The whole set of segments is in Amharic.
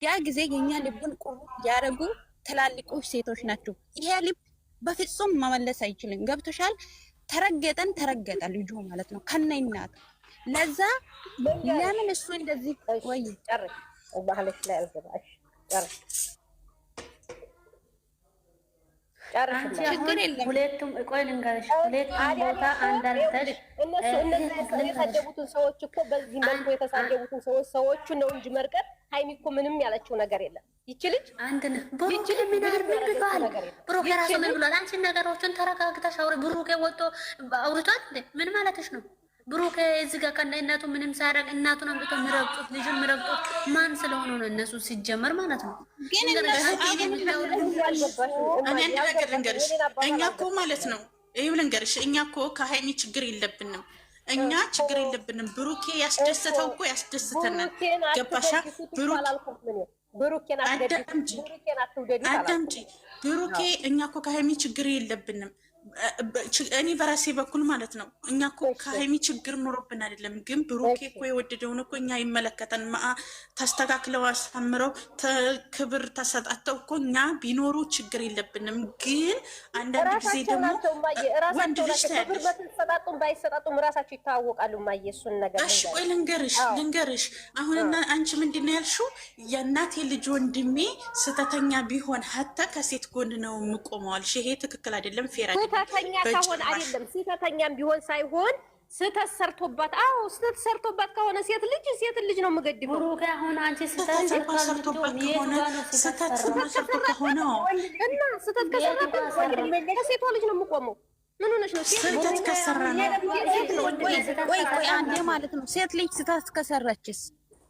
ያ ጊዜ የኛ ልብን ቁሩ ያደረጉ ትላልቆች ሴቶች ናቸው። ይሄ ልብ በፍጹም መመለስ አይችልም። ገብቶሻል? ተረገጠ ልጁ ማለት ነው ከነ እናቱ። ለዛ ለምን እሱ እንደዚህ ወይ ጨርሽ ባህልሽ ላይ አልገባሽ ጨርሽ ችግር የለም። ሁለቱም ቆይ ልንገርሽ፣ ሁለቱም ቦታ አንዳንተሽ እነሱ እነዚህ የሰደቡትን ሰዎች እኮ በዚህ መልኩ የተሳደቡትን ሰዎቹ ነው እንጂ መርቀት ሃይሚ እኮ ምንም ያለችው ነገር የለም። ይቺ ልጅ አንድ ነው ብሩኬ ምን ብሏል? ብሩኬ ራሱ ምን ብሏል? አንቺ ነገሮችን ተረጋግተሽ አውሪ። ብሩኬ ወጥቶ አውርቷል እንዴ? ምን ማለትሽ ነው? ብሩኬ እዚህ ጋር ከነ እናቱ ምንም ሳያደርግ እናቱን አምጥቶ የሚረግጡት ልጅን የሚረግጡት ማን ስለሆነ ነው? እነሱ ሲጀመር ማለት ነው። ግን እኔ ነገር ልንገርሽ፣ እኛ እኮ ማለት ነው ይኸው ልንገርሽ፣ እኛ እኮ ከሃይሚ ችግር የለብንም። እኛ ችግር የለብንም። ብሩኬ ያስደሰተው እኮ ያስደስተናል። ገባሻ? አዳምጪ ብሩኬ፣ እኛ እኮ ከሃይሚ ችግር የለብንም። እኔ በራሴ በኩል ማለት ነው እኛ እኮ ከሃይሚ ችግር ኖሮብን አይደለም። ግን ብሩኬ እኮ የወደደውን እኮ እኛ ይመለከተን ተስተካክለው አሳምረው ክብር ተሰጣተው እኮ እኛ ቢኖሩ ችግር የለብንም። ግን አንዳንድ ጊዜ ደግሞ ወንድ ልጅ ታያለሽ ባይሰጣጡም ራሳቸው ይታወቃሉ። ማየ እሱን ነገር እሺ፣ ቆይ ልንገርሽ አሁንና አንቺ ምንድን ነው ያልሽው? የእናቴ ልጅ ወንድሜ ስተተኛ ቢሆን ሀታ ከሴት ጎን ነው የምቆመዋልሽ። ይሄ ትክክል አይደለም፣ ፌር አይደለም። ስተተኛ ከሆነ አይደለም ስተተኛም ቢሆን ሳይሆን ስተት ሰርቶባት፣ አዎ ስተት ሰርቶባት ከሆነ ሴት ልጅ ነው የምገድፈው። ብሩኬ አሁን አንቺ ስተት ሰርቶባት ከሆነ ስተት ሰርቶ ከሆነ እና ስተት ከሰራበት ከሴቷ ልጅ ነው የምቆመው። ምን ሆነሽ ነው? ስተት ከሰራ ነው ቆይ አንዴ ማለት ነው። ሴት ልጅ ስተት ከሰራችስ?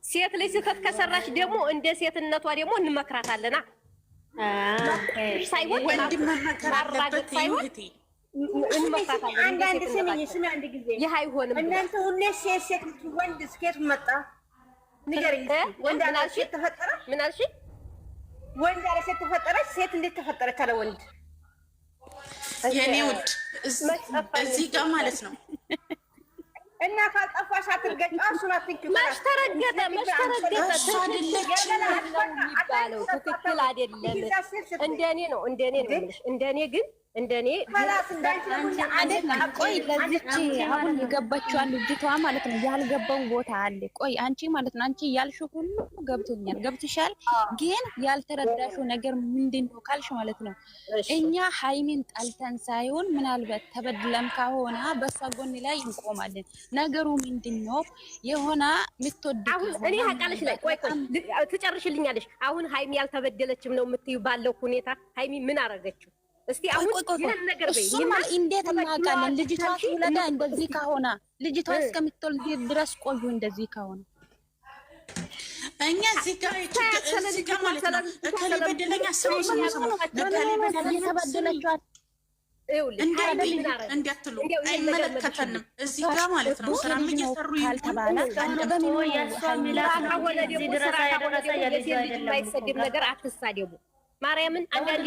ሴት ልጅ ስተት ከሰራች ደግሞ እንደ ሴትነቷ ደግሞ እንመክራታለና ሳይሆን ወንድም መመከር አለበት። ይሁቲ አንዳንድ ስሚ አንድ ጊዜ ይህ አይሆንም። እናንተ ሁሌ ሴት ወንድ ስኬት መጣ ንገሪኝ። ወንድ አለ ሴት ተፈጠረ? ምን አልሽ? ወንድ አለ ሴት ተፈጠረች። ሴት እንዴት ተፈጠረች አለ ወንድ? የኔ ውድ እዚህ ጋር ማለት ነው እና ካልጠፋሽ አትርገጭ። እሱን አትንኪ። መሽተረገጠ እሱ አይደለች የሚባለው ትክክል አይደለም። እንደኔ ነው እንደኔ ግን እንደኔ ቆይ ለዚች አሁን የገባችዋን ልጅቷ ማለት ነው ያልገባው ቦታ አለ። ቆይ አንቺ ማለት ነው አንቺ ያልሽው ሁሉ ገብቶኛል፣ ገብትሻል። ግን ያልተረዳሽው ነገር ምንድነው ካልሽ ማለት ነው እኛ ሃይሚን ጣልተን ሳይሆን ምናልባት ተበድለም ከሆነ በሷ ጎን ላይ እንቆማለን። ነገሩ ምንድነው የሆነ ምትወድ አሁን እኔ ሀቃለሽ ላይ ቆይ ትጨርሽልኛለሽ። አሁን ሃይሚ ያልተበደለችም ነው የምትዩ ባለው ሁኔታ ሃይሚ ምን አረገችው? እስቲ አሁን ነገር በይ። እንዴት እናውቃለን? ልጅቷ ሁለታ እንደዚህ ከሆነ ልጅቷ እስከምትወልድ ድረስ ቆዩ። እንደዚህ ከሆነ እኛ እዚህ ጋር ማለት ነው እከሌ በደለኛ ሰው እከሌ በደለኛ እንዲያትሉ አይመለከተንም። እዚህ ጋር ማለት ነው ስራም እየሰሩ ይልተባለ የማይሰድብ ነገር አትሳደቡ። ማርያምን አንዳንዴ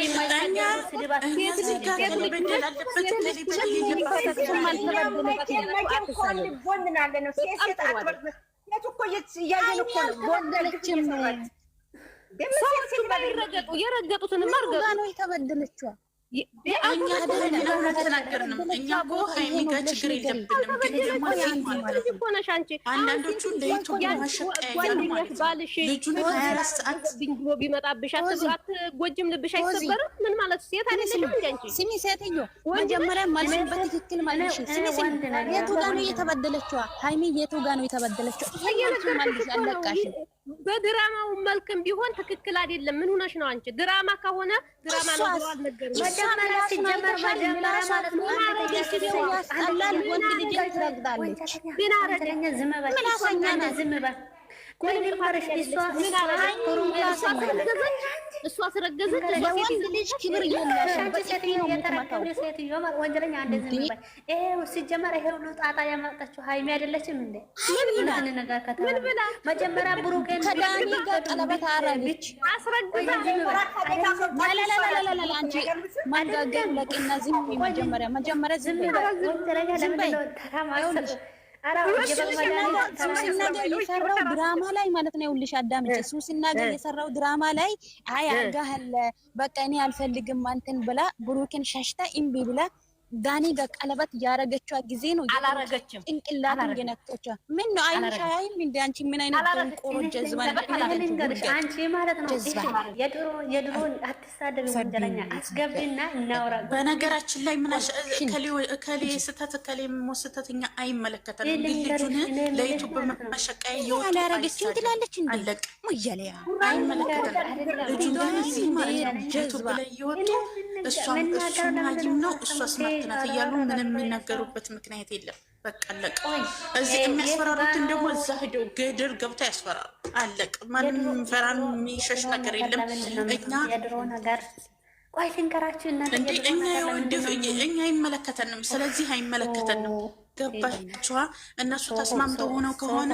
የረገጡትን ነው የተበደለችው። እኛ ተናገርንም። እኛ እኮ ሃይሚ ጋር ችግር የለብንም። ግን ደግሞ አንዳንዶቹ ለዩቱብ ማሸቀያ ልጁን 24 ሰዓት ብሎ ቢመጣብሽ አትጎጅም? ልብሽ አይሰበርም? ምን ማለት ሴት አይደለሽም እንዴ አንቺ? ስሚ ሴትዮ መጀመሪያ መልስ በትክክል መልሽ። ስሚ የቱ ጋር ነው የተበደለችው? ሃይሚ የቱ ጋር ነው የተበደለችው? መልሽ አለቃሽ። በድራማው መልክም ቢሆን ትክክል አይደለም። ምን ሆነሽ ነው አንቺ? ድራማ ከሆነ ድራማ ነው ብሎ አልነገርም። መጀመሪያ ሲጀመር ማለት ነው ያስጠላል። ወንድ ልጅ ትረግጣለች። ምን አረገኝ? ዝም በል ዝም በል። ቆይ ልንገርሽ፣ እሷ አስረገዘች። ለወንድ ልጅ ክብር የለሽም። ሴትዮ ወንጀለኛ እንደዚህ ነበር። ይሄው ሲጀመር ይሄው ነው ጣጣ ያመጣችው ሃይሚ አይደለችም እንዴ? ምን ነገር ከተባለ መጀመሪያ ብሩኬ ከዳኒ ጋር ቀለበት አረገች። አስረገዘች። አንቺ ማንጋገር ለቅና ዝም መጀመሪያ ዝም በይ። ሱስናገር የሰራው ድራማ ላይ ማለት ነው። ይኸውልሽ አዳምጪ፣ ሱስናገር የሰራው ድራማ ላይ አይ አርጋኸለ በቃ እኔ አልፈልግም አንተን ብላ ብሩክን ሸሽታ እምቢ ብላ ዳኒ ጋር ቀለበት ያረገችው ጊዜ ነው። አላረገችም። ጭንቅላቱን የነከቸው ምን ነው? አይንሽ አያይም እንዴ? አንቺ ምን አይነት ቆሮ ጀዝባ አንቺ ማለት ነው። የድሮ አትሳደቢ፣ ወንጀለኛ አስገቢና እናውራ። በነገራችን ላይ ምን ከሌ ስተት ከሌ ሞስተኛ አይመለከተንም። ልጁን ለዩቱብ በመሸቀያ ይወጣ አላረገችም ትላለች እንዴ? አለቅ ሙያለያ አይመለከተንም። ልጁን ለዚህ ማለት ነው ዩቱብ ላይ ይወጡ እሷም ማጂም ነው እሷ ስማርት ናት እያሉ ምንም የሚናገሩበት ምክንያት የለም። በቃ አለቀ። እዚህ የሚያስፈራሩትን ደግሞ እዛ ሄደው ገደል ገብታ ያስፈራሩ። አለቀ። ማንም ፈራን የሚሸሽ ነገር የለም። እኛ የድሮ ነገር ቆይ ልንገራችሁ እና እኛ አይመለከተንም። ስለዚህ አይመለከተንም። ገባችኋ? እነሱ ተስማምተው ሆነው ከሆነ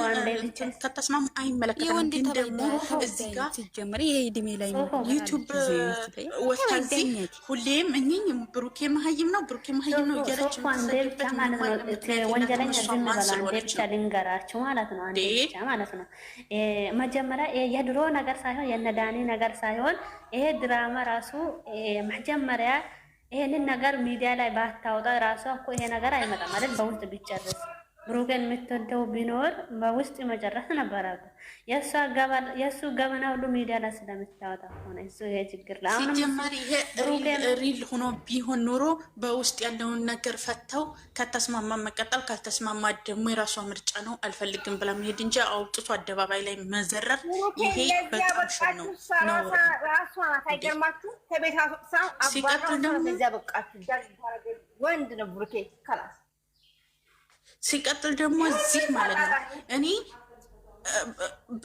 ከተስማሙ አይመለከተንም። ግን ደግሞ እዚህ ጋር ሲጀምር ይሄ እድሜ ላይ ዩቱብ ወታዚ ሁሌም እኝኝ ብሩኬ መሀይም ነው ብሩኬ መሀይም ነው እያለች ወንጀለኛ ዝም በላ ብቻ ልንገራችሁ ማለት ነው። አንዴ ብቻ ማለት ነው። መጀመሪያ የድሮ ነገር ሳይሆን የነዳኒ ነገር ሳይሆን ይሄ ድራማ ራሱ መጀመሪያ ይሄንን ነገር ሚዲያ ላይ ባታወጣ ራሷ እኮ ይሄ ነገር አይመጣም አይደል? በውስጥ ቢጨርስ ብሩክን የምትወደው ቢኖር በውስጥ መጨረስ ነበረበት። የእሱ ገበና ሁሉ ሚዲያ ላይ ስለምታወጣ ሆነ እሱ ይሄ ችግር ለአሁን ሲጀመር ይሄ ሪል ሆኖ ቢሆን ኖሮ በውስጥ ያለውን ነገር ፈተው ከተስማማ መቀጠል፣ ካልተስማማ ደግሞ የራሷ ምርጫ ነው አልፈልግም ብላ መሄድ እንጂ አውጥቶ አደባባይ ላይ መዘረር ይሄ በጣም ሽን ነው ነው ራሷ ታይገርማችሁ ከቤት አስወጣ ወንድ ነው ብሩኬ ከላስ ሲቀጥል ደግሞ እዚህ ማለት ነው እኔ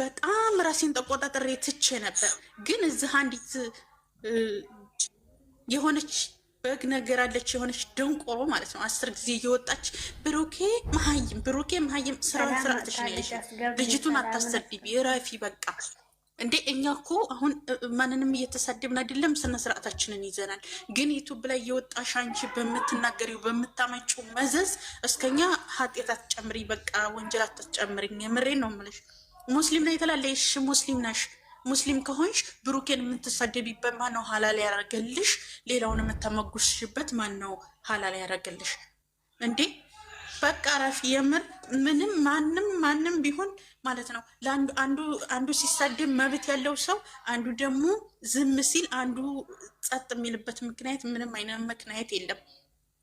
በጣም ራሴን ተቆጣጥሬ ትቼ ነበር። ግን እዚህ አንዲት የሆነች በግ ነገር አለች፣ የሆነች ደንቆሮ ማለት ነው 10 ጊዜ እየወጣች ብሩኬ መሀይም ስርዓትሽ ነው ያለሽ፣ ልጅቱን አታሰድቢ፣ ረፊ በቃ እንዴ። እኛ እኮ አሁን ማንንም እየተሳደብን አይደለም፣ ስነ ስርዓታችንን ይዘናል። ግን ዩቱብ ላይ የወጣሽ አንቺ በምትናገሪው በምታመጪው መዘዝ እስከኛ ኃጢአት አትጨምሪ፣ በቃ ወንጀል አትጨምሪኝ። የምሬን ነው የምልሽ። ሙስሊም ላይ ተላለሽ፣ ሙስሊም ነሽ። ሙስሊም ከሆንሽ ብሩኬን የምትሳደቢበት ማን ነው ሀላል ያደረገልሽ? ሌላውን የምታመጉሽበት ማን ነው ሀላል ያደረገልሽ እንዴ? በቃ ረፊ የምር ምንም ማንም ቢሆን ማለት ነው አንዱ ሲሳደብ መብት ያለው ሰው አንዱ ደግሞ ዝም ሲል አንዱ ጸጥ የሚልበት ምክንያት ምንም አይነት ምክንያት የለም።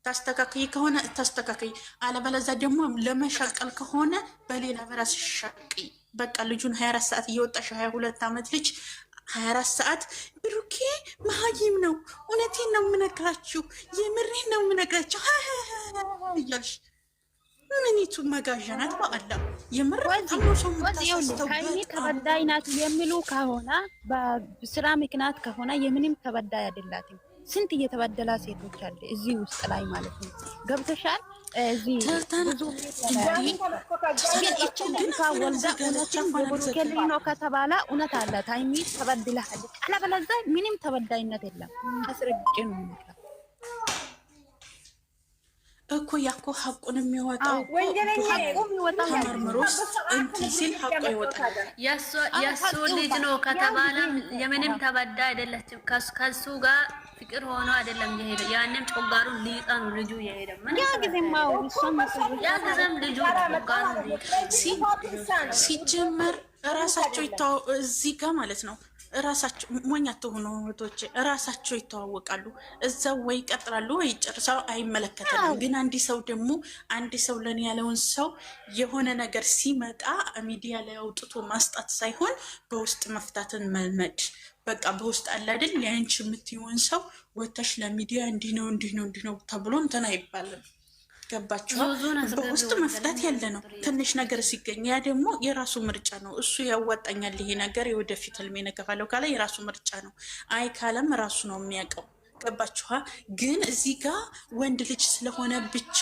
ታስተካከይ ከሆነ ታስተካከይ፣ አለበለዚያ ደግሞ ለመሻቀል ከሆነ በሌላ በራስ ሻቀይ። በቃ ልጁን 24 ሰዓት እየወጣሽ 22 ዓመት ልጅ 24 ሰዓት ብሩኬ መሀይም ነው፣ እውነቴን ነው የምነግራችሁ፣ የምሬን ነው የምነግራችሁ እያልሽ ምንኒቱ መጋዣ ናት። በአላ የምር ሀይሚ ተበዳይ ናት የሚሉ ከሆነ በስራ ምክንያት ከሆነ የምንም ተበዳይ አይደላትም። ስንት እየተበደላ ሴቶች አለ እዚህ ውስጥ ላይ ማለት ነው። ገብተሻል? እዚህ ብዙ ወልዳ እውነትን በብሩኬል ነው ከተባለ እውነት አላት። ሀይሚ ተበድላለች። አለበለዚያ ምንም ተበዳይነት የለም። አስረግጬ ነው የምነግራት እኮ ያኮ ሀቁን የሚወጣው ተመርምሮስ እንትን ሲል ሀቁ ይወጣል። የእሱ ልጅ ነው ከተባለ የምንም ተበዳ አይደለችም። ከሱ ጋር ፍቅር ሆኖ አይደለም የሄደ። ያንም ጮጋሩን ሊጣ ነው ልጁ የሄደ ያ ጊዜም ልጁ ጮጋሩን ሊጣ ሲጀመር ራሳቸው ይታው እዚህ ጋር ማለት ነው። ራሳቸው ሞኝ አትሆኑ እህቶቼ፣ ራሳቸው ይተዋወቃሉ። እዛው ወይ ይቀጥላሉ ወይ ይጨርሳው፣ አይመለከተንም። ግን አንድ ሰው ለኔ ያለውን ሰው የሆነ ነገር ሲመጣ ሚዲያ ላይ አውጥቶ ማስጣት ሳይሆን በውስጥ መፍታትን መልመድ። በቃ በውስጥ አለ አይደል ያንቺ የምትይውን ሰው ወተሽ ለሚዲያ እንዲህ ነው ተብሎ እንትን አይባልም። ገባችሁ? በውስጥ መፍታት ያለ ነው። ትንሽ ነገር ሲገኝ ያ ደግሞ የራሱ ምርጫ ነው። እሱ ያዋጣኛል ይሄ ነገር የወደፊት ህልሜ ነከፋለሁ ካለ የራሱ ምርጫ ነው። አይ ካለም ራሱ ነው የሚያውቀው። ገባችኋ? ግን እዚህ ጋር ወንድ ልጅ ስለሆነ ብቻ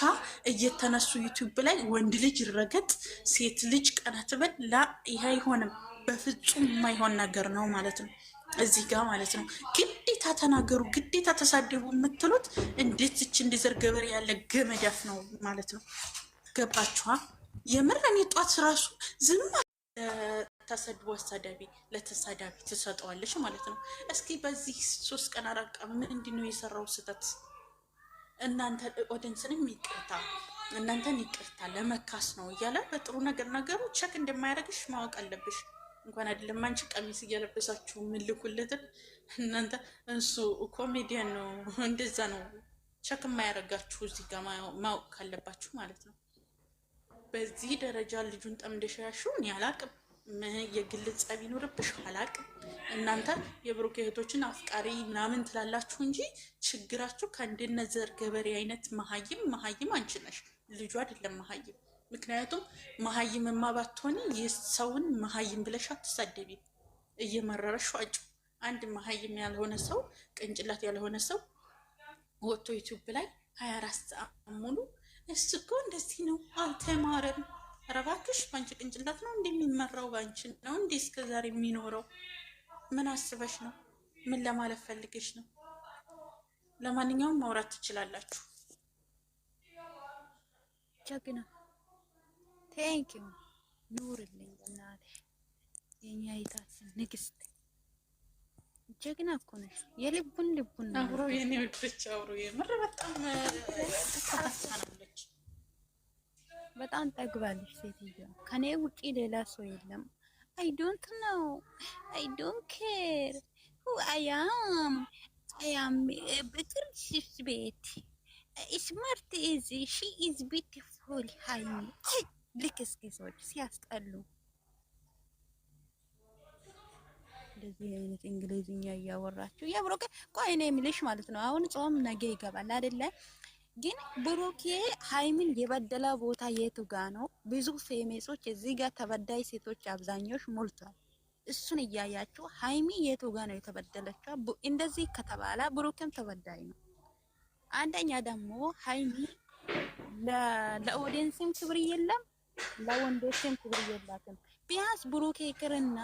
እየተነሱ ዩቲዩብ ላይ ወንድ ልጅ ረገጥ፣ ሴት ልጅ ቀና ትበል፣ ላ ይሄ አይሆንም። በፍጹም የማይሆን ነገር ነው ማለት ነው። እዚህ ጋር ማለት ነው ግዴታ ተናገሩ፣ ግዴታ ተሳደቡ የምትሉት እንዴት እንዲዘር ገበሬ ያለ ገመዳፍ ነው ማለት ነው። ገባችኋ? የምር እኔ ጧት ራሱ ዝም ተሰድቦ አሳዳቢ ለተሳዳቢ ትሰጠዋለሽ ማለት ነው። እስኪ በዚህ 3 ቀን 4 ቀን ምንድን ነው የሰራው ስህተት? እናንተ ኦዲየንስንም ይቅርታ እናንተን ይቅርታ ለመካስ ነው እያለ በጥሩ ነገር ነገሩ ቸክ እንደማያደርግሽ ማወቅ አለብሽ። እንኳን አይደለም አንቺ ቀሚስ እየለበሳችሁ ምልኩለትን እናንተ እሱ ኮሜዲያን ነው እንደዛ ነው ቸክ የማያደርጋችሁ እዚህ ጋር ማወቅ ካለባችሁ ማለት ነው። በዚህ ደረጃ ልጁን ጠምደሻሹ እኔ አላቅም። የግል ጸብ ይኖርብሽ አላቅም። እናንተ የብሩክ እህቶችን አፍቃሪ ምናምን ትላላችሁ እንጂ ችግራችሁ ከእንደነዘር ገበሬ አይነት መሀይም አንቺ ነሽ፣ ልጁ አይደለም መሀይም። ምክንያቱም መሀይምማ ባትሆኒ የሰውን መሀይም ብለሽ አትሳደቢ። እየመረረሽ ዋጭ። አንድ መሀይም ያልሆነ ሰው ቅንጭላት ያልሆነ ሰው ወጥቶ ዩቲዩብ ላይ 24 ሰዓት ሙሉ እሱ እኮ እንደዚህ ነው አልተማረም። ኧረ እባክሽ በአንቺ ቅንጭላት ነው እንደሚመራው በአንቺ ነው እንዴ እስከዛሬ የሚኖረው? ምን አስበሽ ነው? ምን ለማለት ፈልገሽ ነው? ለማንኛውም ማውራት ትችላላችሁ። ጀግና ቴንኪው ኑርልኝ እናቴ፣ የኛ ይታችን ንግስት ጀግና እኮ ነሽ። የልቡን አብሮ የኔ ወዶች አብሮ የምር በጣም ተከታታለች። በጣም ጠግባለች ሴትዮዋ። ከኔ ውጪ ሌላ ሰው የለም። አይ ዶንት ኖው አይ ዶንት ኬር ሁ አይ አም ብትር ሲስ ቤት ስማርት ኢዝ ሺ ኢዝ ቢዩቲፉል ሃይሚ ልክስኪሶች ሲያስጠሉ እንደዚህ አይነት እንግሊዝኛ እያወራችሁ የብሩኬ ቆይ እኔ የምልሽ ማለት ነው። አሁን ጾም ነገ ይገባል አይደለ? ግን ብሩኬ ሃይሚን የበደለ ቦታ የቱ ጋ ነው? ብዙ ፌሜሶች እዚህ ጋር ተበዳይ ሴቶች አብዛኞች ሞልቷል። እሱን እያያችሁ ሃይሚ የቱ ጋ ነው የተበደለችው? እንደዚህ ከተባለ ብሩኬም ተበዳይ ነው። አንደኛ ደግሞ ሃይሚ ለኦዲየንስም ክብር የለም፣ ለወንዶችም ክብር የላትም። ቢያንስ ብሩኬ ይቅርና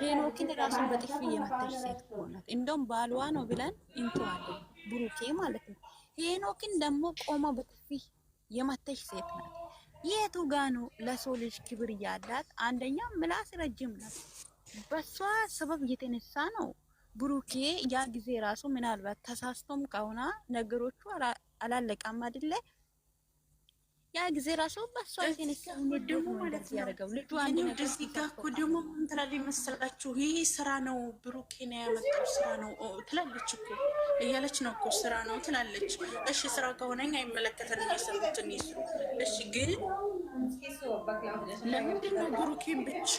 ሄኖክን ራሱ በጥፊ የመታች ሴት ሆናት። እንደውም ባልዋ ነው ብለን እንተዋለን ብሩኬ ማለት ነው። ሄኖክን ደግሞ ቆሞ በጥፊ የመታች ሴት ናት። የቱ ጋ ነው ለሰው ልጅ ክብር ያላት? አንደኛ ምላስ ረጅም ናት። በሷ ሰበብ የተነሳ ነው ብሩኬ ያ ጊዜ ራሱ ምናልባት ተሳስቶም ከሆነ ነገሮቹ አላለቀም አይደለ? ያ ጊዜ ራሱ በሷ የተነሳ ደግሞ ማለት ነው ልጁ አንድ ነገር ሲጋኩ ደግሞ ምን ትላለች መሰላችሁ? ይሄ ስራ ነው ብሩኬ ነው ያመጣው ስራ ነው ትላለች እኮ እያለች ነው እኮ ስራ ነው ትላለች። እሺ ስራ ከሆነኝ አይመለከተንም የሰሩትን ይስሩ። እሺ ግን ለምንድን ነው ብሩኬን ብቻ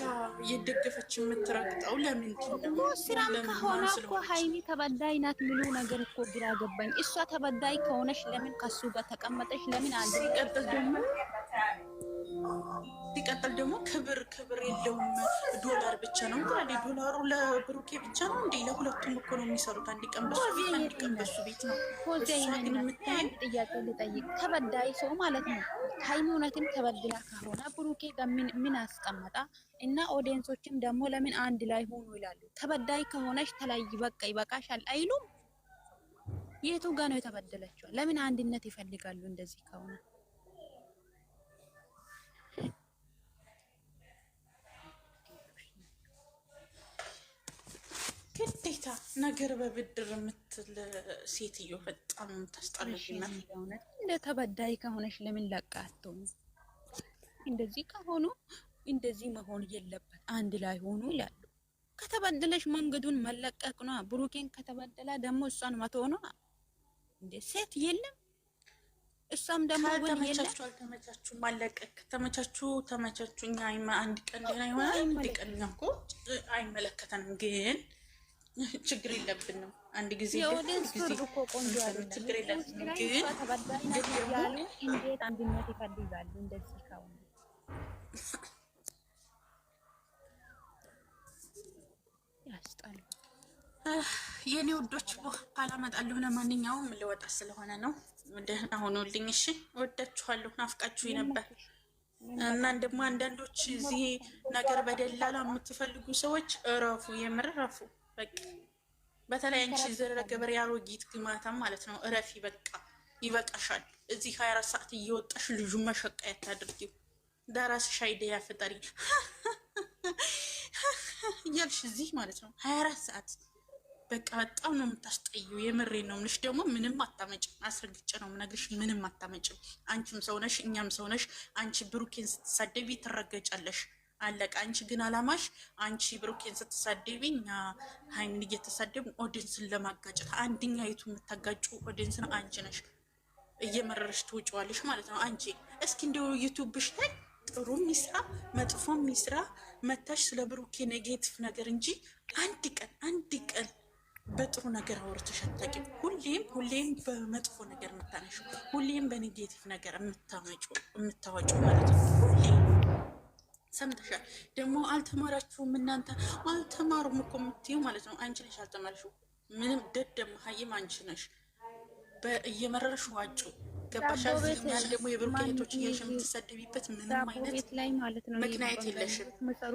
እየደገፈች የምትረግጠው? ለምንድን ነው ስራም ከሆነ እኮ ሃይሚ ተበዳይ ናት ምሉ ነገር እኮ ግራ ገባኝ። እሷ ተበዳይ ከሆነች ለምን ከሱ ጋር ተቀመጠች? ለምን አንድ ሲቀጥል ደግሞ ክብር የለውም ዶላር ብቻ ነው እንዴ? ዶላሩ ለብሩኬ ብቻ ነው እንዴ? ለሁለቱም እኮ ነው የሚሰሩት። አንድ ቀን በሱ ቤት፣ አንድ ቀን በሱ ቤት ነው። ግን የምታየው ጥያቄ ልጠይቅ፣ ተበዳይ ሰው ማለት ነው ሃይሚ እውነትም ተበድላ ከሆነ ብሩኬ ጋር ምን አስቀመጣ? እና ኦዲየንሶችም ደግሞ ለምን አንድ ላይ ሆኑ ይላሉ። ተበዳይ ከሆነች ተለይ በቃ ይበቃሻል አይሉም? የቱ ጋር ነው የተበደለችው? ለምን አንድነት ይፈልጋሉ እንደዚህ ከሆነ? ግዴታ ነገር በብድር የምትል ሴትዮ በጣም ታስጠላልናል። እንደ ተበዳይ ከሆነች ለምን ለቃተው? እንደዚህ ከሆኑ እንደዚህ መሆን የለበት፣ አንድ ላይ ሆኑ ይላሉ። ከተበደለሽ መንገዱን መለቀቅ ነው። ብሩኬን ከተበደላ ደግሞ እሷን መቶ ነው እንዴ? ሴት የለም እሷም ደግሞ ተመቻቹ አልተመቻቹ ማለቀቅ ተመቻቹ። እኛ አንድ ቀን ደህና ይሆናል፣ አንድ ቀን እኮ አይመለከተንም ግን ችግር የለብንም። አንድ ጊዜ የኦዲየንስ ፍርድ እኮ ቆንጆ አይደለም። ችግር የለብንም ግን ያሉ እንዴት አንድነት ይፈልጋሉ? እንደዚህ ከሆነ ያስጣሉ። የኔ ወዶች በኋላ እመጣለሁ። ለማንኛውም ልወጣ ስለሆነ ነው። ደህና ሆኖልኝ። እሺ ወዳችኋለሁ። ናፍቃችሁ ነበር እና ደግሞ አንዳንዶች እዚህ ነገር በደላላ የምትፈልጉ ሰዎች እረፉ፣ የምር እረፉ። በቃ በተለይ አንቺ ዘረ ገበሬ አሮጊት ግማታ ማለት ነው። እረፊ፣ በቃ ይበቃሻል። እዚህ 24 ሰዓት እየወጣሽ ልጁ መሸቃየት አድርጊው። ዳራስሽ አይዲያ ፍጠሪ እያልሽ እዚህ ማለት ነው 24 ሰዓት በቃ በጣም ነው የምታስጠዩ። የምሬ ነው የምልሽ። ደግሞ ምንም አታመጭም፣ አስረግጬ ነው የምነግርሽ። ምንም አታመጭም። አንቺም ሰው ነሽ፣ እኛም ሰው ነሽ። አንቺ ብሩኬን ስትሳደቢ ትረገጫለሽ። አለቃ። አንቺ ግን አላማሽ አንቺ ብሩኬን ስትሳደቢ እኛ ሀይሚን እየተሳደቡ ኦዲንስን ለማጋጨት። አንደኛ የቱ የምታጋጩ ኦዲንስን አንቺ ነሽ። እየመረረሽ ትውጪዋለሽ ማለት ነው። አንቺ እስኪ እንደው ዩቱብሽ ላይ ጥሩ ሚስራ መጥፎ ሚስራ መታሽ ስለ ብሩኬ ኔጌቲቭ ነገር እንጂ አንድ ቀን በጥሩ ነገር አውርተሽ አታውቂም። ሁሌም በመጥፎ ነገር የምታነሺው፣ ሁሌም በኔጌቲቭ ነገር የምታወጪው ማለት ነው። ሁሌም ሰምተሻል። ደግሞ አልተማራችሁም እናንተ። አልተማሩም እኮ የምትይው ማለት ነው። አንቺ ነሽ አልተማርሽው። ምንም ደደም ሀይም አንቺ ነሽ። እየመረረሽ ዋጩ ገባሻ? እኛን ደግሞ የብሩኬ እህቶች እያልሽ የምትሰደቢበት ምንም አይነት ምክንያት የለሽም።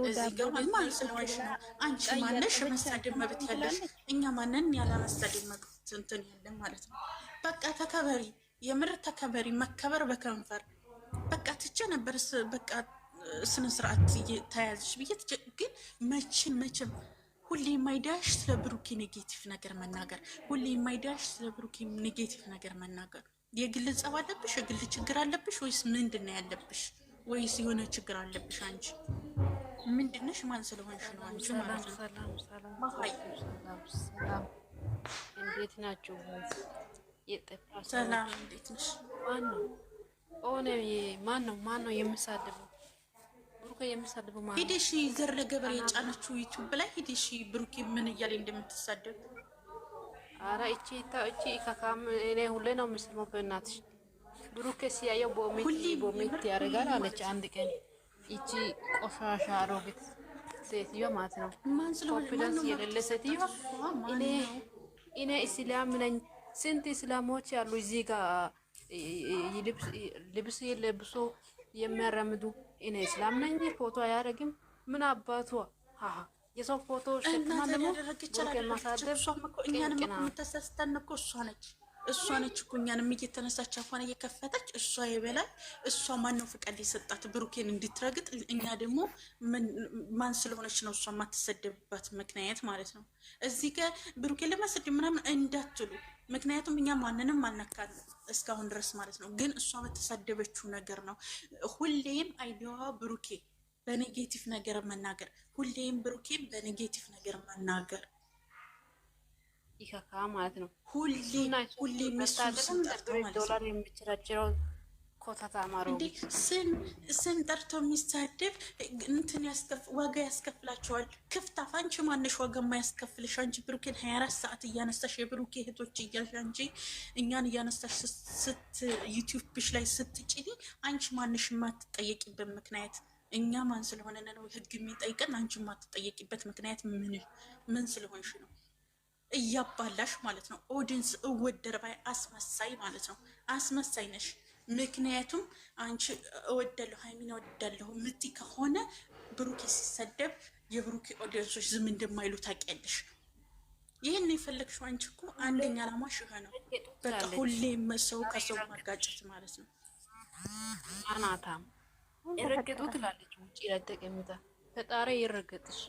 እዚህ ጋር ማን ስለሆንሽ ነው? አንቺ ማነሽ መሳደብ መብት ያለሽ? እኛ ማንን ያለመሳደብ መብት እንትን ያለን ማለት ነው። በቃ ተከበሪ፣ የምር ተከበሪ። መከበር በከንፈር በቃ ትቼ ነበር። በቃ ስነ ስርዓት ተያዝሽ ብዬ ትቼ ግን መቼም ሁሌ የማይዳሽ ስለ ብሩኬ ኔጌቲቭ ነገር መናገር፣ ሁሌ የማይዳሽ ስለ ብሩኬ ኔጌቲቭ ነገር መናገር። የግል ጸብ አለብሽ? የግል ችግር አለብሽ? ወይስ ምንድን ነው ያለብሽ? ወይስ የሆነ ችግር አለብሽ? አንቺ ምንድነሽ? ማን ስለሆንሽ ነው አንቺ ማለት ነው? እንዴት ናችሁ? ሰላም፣ እንዴት ነሽ? ማን ነው የምሳደበው? ብሩኬ የምሳደበው ማለት ሂደሽ ዘር ለገበሬ የጫነችው ዩቲዩብ ላይ ሂደሽ ብሩኬ ምን እያለ እንደምትሳደብ። አረ እቺ ከካም እኔ ሁሌ ነው የምሰማው። በእናትሽ ብሩኬ ሲያየው ቦሜት ያደርጋል አለች አንድ ቀን። እቺ ቆሻሻ አሮጊት ሴትዮ ማለት ነው። ኮንፊደንስ የሌለ ሴትዮ። እኔ እስላም ነኝ። ስንት እስላሞች ያሉ እዚህ ጋር ልብስ ለብሶ የሚያራምዱ። እኔ እስላም ነኝ። ፎቶ አያደርግም። ምን አባቷ የሰው ፎቶ ሸክማ ደግሞ ብሩኬን ማሳደብ። እኛንም እኮ የምታሳስተን እኮ እሷ ነች እኮ እኛንም እየተነሳች አፏን እየከፈተች እሷ የበላይ እሷ ማነው ፍቃድ የሰጣት ብሩኬን እንድትረግጥ? እኛ ደግሞ ማን ስለሆነች ነው እሷ የማትሰደብባት ምክንያት ማለት ነው። እዚህ ጋር ብሩኬን ለማሰደብ ምናምን እንዳትሉ፣ ምክንያቱም እኛ ማንንም አልነካን እስካሁን ድረስ ማለት ነው። ግን እሷ በተሳደበችው ነገር ነው ሁሌም አይዲያዋ ብሩኬ በኔጌቲቭ ነገር መናገር፣ ሁሌም ብሩኬን በኔጌቲቭ ነገር መናገር ይካካ ማለት ነው። ሁሌም ዶላር የሚችራችረው ኮታታ ማሮ ስም ጠርቶ የሚሳደብ እንትን ዋጋ ያስከፍላቸዋል። ክፍት አፍ። አንቺ ማነሽ ዋጋ የማያስከፍልሽ? አንቺ ብሩኬን 24 ሰዓት እያነሳሽ የብሩኬ እህቶች እያልሽ አንቺ እኛን እያነሳሽ ዩቲዩብሽ ላይ ስትጭኒ አንቺ ማነሽ የማትጠየቂበት ምክንያት? እኛ ማን ስለሆነ ነው ህግ የሚጠይቀን? አንቺ የማትጠየቂበት ምክንያት ምን ስለሆንሽ ነው? እያባላሽ ማለት ነው። ኦዲንስ እወደር ባይ አስመሳይ ማለት ነው። አስመሳይ ነሽ። ምክንያቱም አንቺ እወዳለሁ ሀይሚን እወዳለሁ ምቲ ከሆነ ብሩኬ ሲሰደብ የብሩኬ ኦዲየንሶች ዝም እንደማይሉ ታውቂያለሽ። ይህን የፈለግሽው አንቺ እኮ አንደኛ አላማሽ ይሄ ነው። በቃ ሁሌም ሰው ከሰው ማጋጨት ማለት ነው። አናታም ይረገጡ ትላለች። ውጪ ላይ ተቀምጣ ፈጣሪ ይረገጥሽ።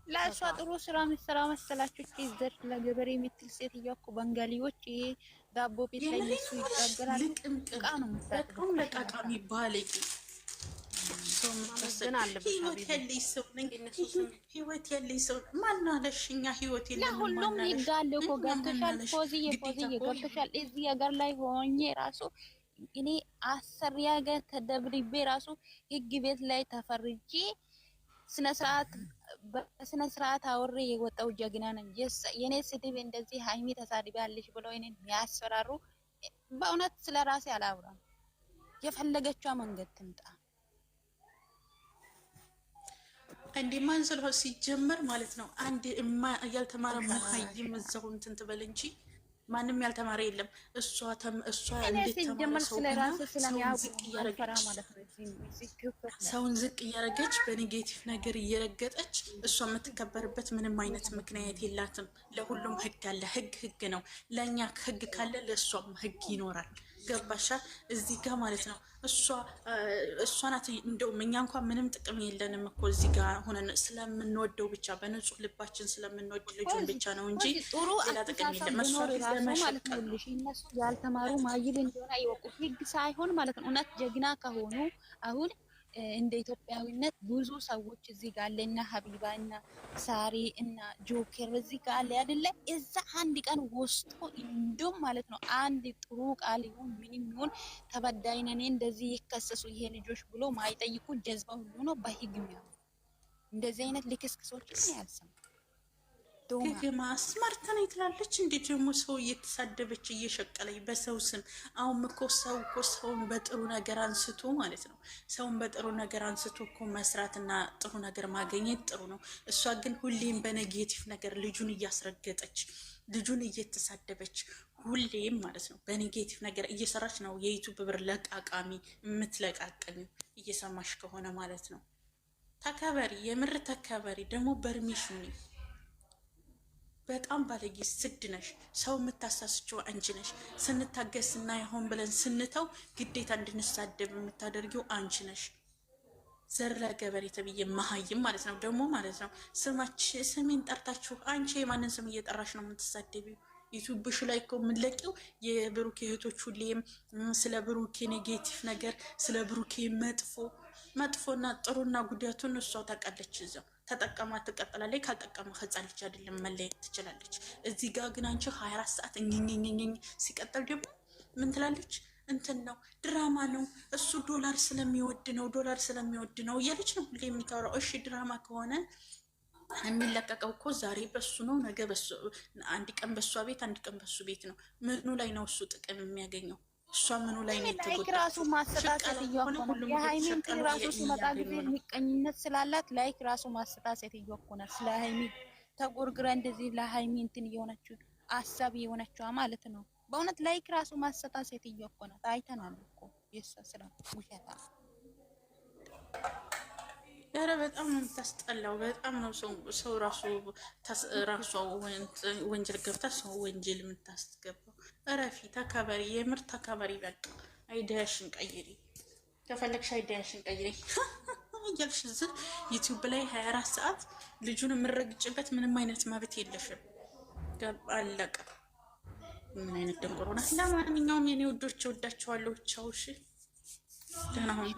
ለእሷ ጥሩ ስራ ምሰራ መሰላችሁ? ዘር ለገበሬ የምትል ሴትዮ እኮ ባንጋሊዎች ይሄ ዳቦ ቤት ላይ እሱ ይጋገራል። እቃ ነው የምትሰጠው። ለቃቃሚ ባለጌ ህይወት ያለኝ ሰው ማን አለሽ? እኛ ህይወት የለንም። ለሁሉም ይጋል እኮ ገብተሻል። ፎዚዬ ገብተሻል። እዚህ ሀገር ላይ ሆኜ ራሱ እኔ አሰሪያ ጋር ተደብድቤ ራሱ ህግ ቤት ላይ ተፈርጄ በስነ ስርዓት አውሬ የወጣው ጀግና ነኝ። የኔ ስድብ እንደዚህ ሀይሚ ተሳድቢያለሽ ብለው እኔን የሚያስፈራሩ በእውነት ስለ ራሴ አላውራም። የፈለገችው መንገድ ትምጣ። እንዴ ማን ስለሆነ ሲጀመር ማለት ነው። አንድ ያልተማረ መሀይም እዛው እንትን ትበል እንጂ ማንም ያልተማረ የለም። እሷ እንዴት ተማረ? ሰውን ዝቅ እያረገች በኔጌቲቭ ነገር እየረገጠች እሷ የምትከበርበት ምንም አይነት ምክንያት የላትም። ለሁሉም ህግ አለ። ህግ ነው። ለእኛ ህግ ካለ ለእሷም ህግ ይኖራል። ገባሻ? እዚህ ጋር ማለት ነው እሷ ናት። እንደውም እኛ እንኳን ምንም ጥቅም የለንም እኮ እዚህ ጋር ሆነን ስለምንወደው ብቻ በንጹህ ልባችን ስለምንወድ ልጁን ብቻ ነው እንጂ ጥሩ ሌላ ጥቅም የለም። እሷ ማለት ነው። እነሱ ያልተማሩ ማይል እንደሆነ አይወቁ ህግ ሳይሆን ማለት ነው። እውነት ጀግና ከሆኑ አሁን እንደ ኢትዮጵያዊነት ብዙ ሰዎች እዚህ ጋር አለ እና ሀቢባ እና ሳሪ እና ጆከር እዚህ ጋር አለ አይደለ? እዛ አንድ ቀን ወስቶ እንደም ማለት ነው አንድ ጥሩ ቃል ይሁን ምንም ይሁን ተበዳይ ነን እንደዚህ ይከሰሱ ይሄ ልጆች ብሎ ማይጠይቁ ጀዝባ ሁሉ ነው በህግ የሚያው እንደዚህ አይነት ልክስክሶች ነው ያልሰማ ግግማ ስማርት ነኝ ትላለች። እንዴት ደግሞ ሰው እየተሳደበች እየሸቀለኝ በሰው ስም። አሁን እኮ ሰውን በጥሩ ነገር አንስቶ ማለት ነው ሰውን በጥሩ ነገር አንስቶ እኮ መስራትና ጥሩ ነገር ማገኘት ጥሩ ነው። እሷ ግን ሁሌም በኔጌቲቭ ነገር ልጁን እያስረገጠች ልጁን እየተሳደበች ሁሌም ማለት ነው በኔጌቲቭ ነገር እየሰራች ነው የዩቱብ ብር ለቃቃሚ የምትለቃቀሚ እየሰማሽ ከሆነ ማለት ነው። ተከበሪ፣ የምር ተከበሪ። ደግሞ በርሚሹ ነኝ በጣም ባለጌ ስድ ነሽ። ሰው የምታሳስችው አንቺ ነሽ። ስንታገስ እና ይሆን ብለን ስንተው ግዴታ እንድንሳደብ የምታደርጊው አንቺ ነሽ። ዘር ለገበሬ ተብዬ መሀይም ማለት ነው ደግሞ ማለት ነው። ስሜን ጠርታችሁ አንቺ የማንን ስም እየጠራሽ ነው የምትሳደቢው? ዩቱብሽ ላይ እኮ የምንለቂው የብሩኬ እህቶች ሁሌም ስለ ብሩኬ ኔጌቲቭ ነገር ስለ ብሩኬ መጥፎና ጥሩና ጉዳቱን እሷ ታውቃለች። እዛው ተጠቀማ ትቀጥላለች፣ ካልጠቀማ ህፃን ልጅ አይደለም መለየት ትችላለች። እዚህ ጋር ግን አንቺ 24 ሰዓት እኝኝኝኝ ሲቀጥል ደግሞ ምን ትላለች? እንትን ነው ድራማ ነው እሱ ዶላር ስለሚወድ ነው እያለች ነው ሁሌ የምታወራው። እሺ ድራማ ከሆነ የሚለቀቀው እኮ ዛሬ በሱ ነው፣ ነገ በሱ፣ አንድ ቀን በሷ ቤት፣ አንድ ቀን በሱ ቤት ነው። ምኑ ላይ ነው እሱ ጥቅም የሚያገኘው? እሷ ምኑ ላይ ነው የተጎዳው? ራሱ ማሰጣሰት እየሆነ የሃይሚን ራሱ ሲመጣ ጊዜ የሚቀኝነት ስላላት ላይክ ራሱ ማሰጣሰት እየሆነ ስለ ሃይሚ ተጎርግራ እንደዚህ ለሃይሚ እንትን እየሆነችው አሳብ የሆነችው ማለት ነው። በእውነት ላይክ ራሱ ማሰጣሰት እየሆነ አይተናል እኮ የሷ ስራ ውሸታ። ኧረ በጣም ነው የምታስጠላው። በጣም ነው ሰው ራሷ ወንጀል ገብታ ሰው ወንጀል የምታስገባው። እረፊ፣ ተከበሪ፣ የምር ተከበሪ። በቃ አይዲያሽን ቀይሪ፣ ከፈለግሽ አይዲያሽን ቀይሪ እያልሽ እዚህ ዩቲዩብ ላይ 24 ሰዓት ልጁን የምረግጭበት ምንም አይነት መብት የለሽም። አለቀ። ምን አይነት ደንቆሮ ናት። ለማንኛውም የኔ ውዶች ወዳቸዋለሁ። ቻው። እሺ፣ ደህና ሁኑ።